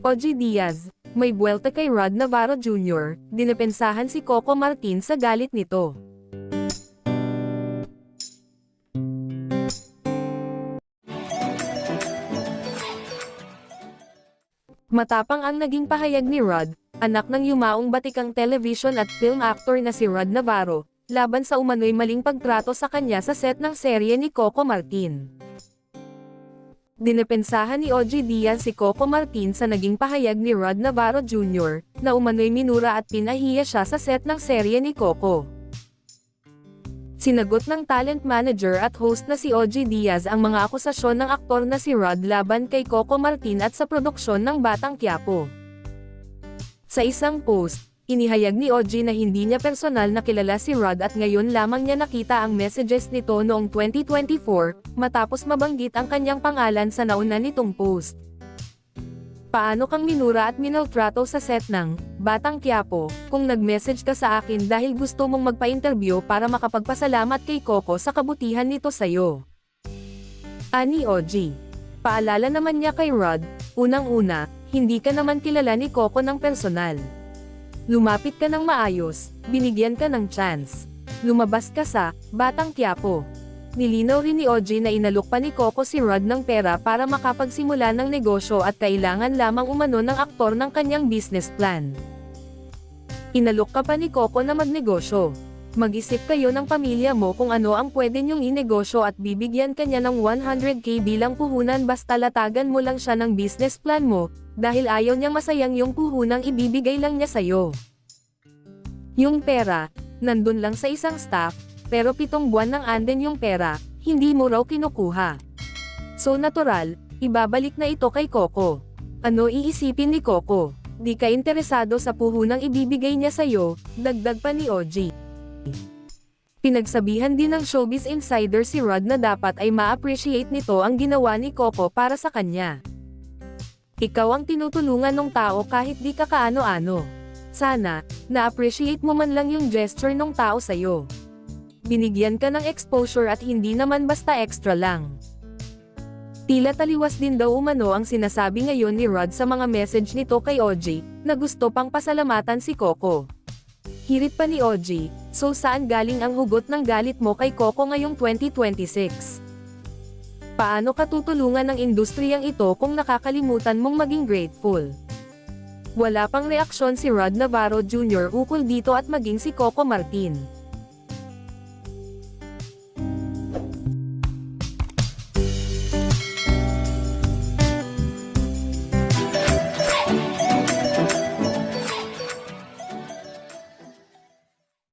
OG Diaz, may buwelta kay Rod Navarro Jr., dinepensahan si Coco Martin sa galit nito. Matapang ang naging pahayag ni Rod, anak ng yumaong batikang television at film actor na si Rod Navarro, laban sa umano'y maling pagtrato sa kanya sa set ng serye ni Coco Martin. Dinepensahan ni OG Diaz si Coco Martin sa naging pahayag ni Rod Navarro Jr., na umano'y minura at pinahiya siya sa set ng serye ni Coco. Sinagot ng talent manager at host na si OG Diaz ang mga akusasyon ng aktor na si Rod laban kay Coco Martin at sa produksyon ng Batang Quiapo. Sa isang post, inihayag ni OG na hindi niya personal na kilala si Rod at ngayon lamang niya nakita ang messages nito noong 2024, matapos mabanggit ang kanyang pangalan sa nauna nitong post. Paano kang minura at minaltrato sa set ng Batang Quiapo, kung nag-message ka sa akin dahil gusto mong magpa-interview para makapagpasalamat kay Coco sa kabutihan nito sa'yo? Ani OG. Paalala naman niya kay Rod, unang-una, hindi ka naman kilala ni Coco ng personal. Lumapit ka ng maayos, binigyan ka ng chance. Lumabas ka sa Batang Quiapo. Nilinaw rin ni OG na inalok pa ni Coco si Rod ng pera para makapagsimula ng negosyo at kailangan lamang umano ng aktor ng kanyang business plan. Inalok ka pa ni Coco na magnegosyo. Mag-isip kayo ng pamilya mo kung ano ang pwede niyong inegosyo at bibigyan kanya ng 100k bilang puhunan basta latagan mo lang siya ng business plan mo, dahil ayaw niyang masayang yung puhunang ibibigay lang niya sa'yo. Yung pera, nandun lang sa isang staff, pero 7 buwan nang anden yung pera, hindi mo raw kinukuha. So natural, ibabalik na ito kay Coco. Ano iisipin ni Coco? Di ka interesado sa puhunang ibibigay niya sa'yo, dagdag pa ni OG. Pinagsabihan din ng Showbiz Insider si Rod na dapat ay ma-appreciate nito ang ginawa ni Coco para sa kanya. Ikaw ang tinutulungan ng tao kahit di ka kaano-ano. Sana, na-appreciate mo man lang yung gesture ng tao sa'yo. Binigyan ka ng exposure at hindi naman basta extra lang. Tila taliwas din daw umano ang sinasabi ngayon ni Rod sa mga message nito kay OG, na gusto pang pasalamatan si Coco. Hirit pa ni OG, so saan galing ang hugot ng galit mo kay Coco ngayong 2026? Paano ka tutulungan ng industriyang ito kung nakakalimutan mong maging grateful? Wala pang reaksyon si Rod Navarro Jr. ukol dito at maging si Coco Martin.